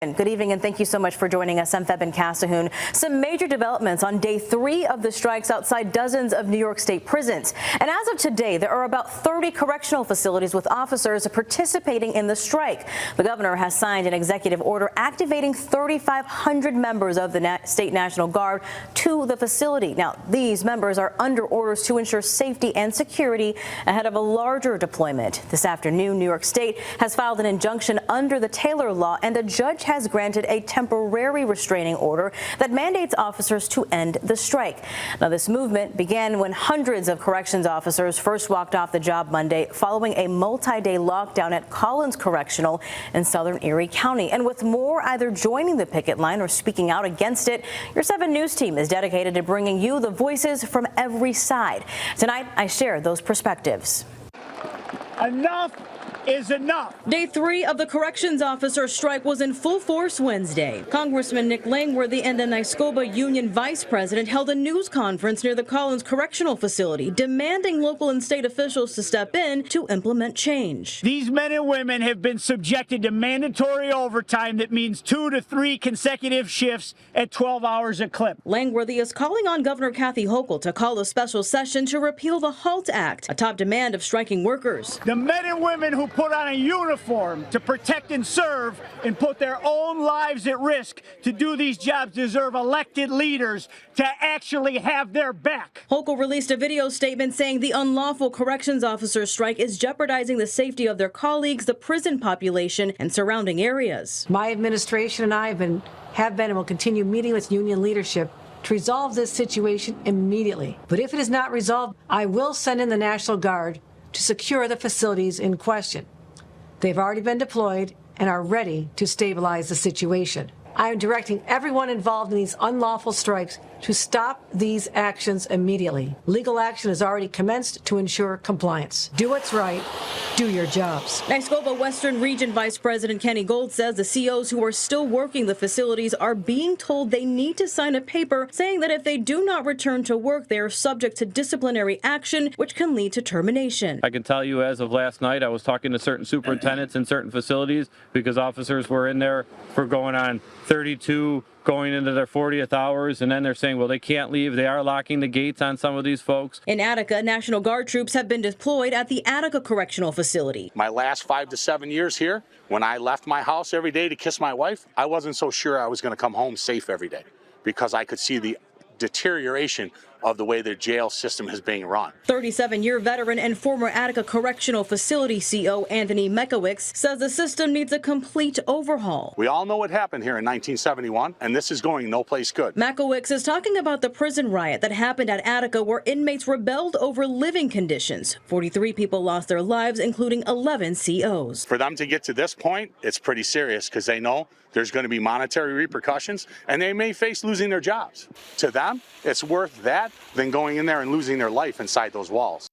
Good evening and thank you so much for joining us. I'm Febin Casahoon. Some major developments on day 3 of the strikes outside dozens of New York State prisons. And as of today, there are about 30 correctional facilities with officers participating in the strike. The governor has signed an executive order activating 3,500 members of the State National Guard to the facility. Now, these members are under orders to ensure safety and security ahead of a larger deployment. This afternoon, New York State has filed an injunction under the Taylor Law, and a judge has granted a temporary restraining order that mandates officers to end the strike. Now, this movement began when hundreds of corrections officers first walked off the job Monday following a multi-day lockdown at Collins Correctional in southern Erie County. And with more either joining the picket line or speaking out against it, your 7 News team is dedicated to bringing you the voices from every side. Tonight, I share those perspectives. Enough is enough. Day 3 of the corrections officer strike was in full force Wednesday. Congressman Nick Langworthy and the Niscoba Union vice president held a news conference near the Collins Correctional Facility, demanding local and state officials to step in to implement change. These men and women have been subjected to mandatory overtime that means 2 to 3 consecutive shifts at 12 hours a clip. Langworthy is calling on Governor Kathy Hochul to call a special session to repeal the HALT Act, a top demand of striking workers. The men and women who put on a uniform to protect and serve and put their own lives at risk to do these jobs deserve elected leaders to actually have their back. Hochul released a video statement saying the unlawful corrections officers strike is jeopardizing the safety of their colleagues, the prison population, and surrounding areas. My administration and I have been and will continue meeting with union leadership to resolve this situation immediately. But if it is not resolved, I will send in the National Guard to secure the facilities in question. They've already been deployed and are ready to stabilize the situation. I am directing everyone involved in these unlawful strikes to stop these actions immediately. Legal action has already commenced to ensure compliance. Do what's right. Do your jobs. Niscoba Western Region Vice President Kenny Gold says the COs who are still working the facilities are being told they need to sign a paper saying that if they do not return to work, they are subject to disciplinary action, which can lead to termination. I can tell you as of last night, I was talking to certain superintendents in certain facilities because officers were in there for going on 32, going into their 40th hours, and then they're saying, well, they can't leave. They are locking the gates on some of these folks. In Attica, National Guard troops have been deployed at the Attica Correctional Facility. My last 5 to 7 years here, when I left my house every day to kiss my wife, I wasn't so sure I was going to come home safe every day because I could see the deterioration of the way their jail system is being run. 37-year veteran and former Attica Correctional Facility CO Anthony Mekowicz says the system needs a complete overhaul. We all know what happened here in 1971, and this is going no place good. Mekowicz is talking about the prison riot that happened at Attica where inmates rebelled over living conditions. 43 people lost their lives, including 11 COs. For them to get to this point, it's pretty serious because they know there's going to be monetary repercussions and they may face losing their jobs. To them, it's worth that than going in there and losing their life inside those walls.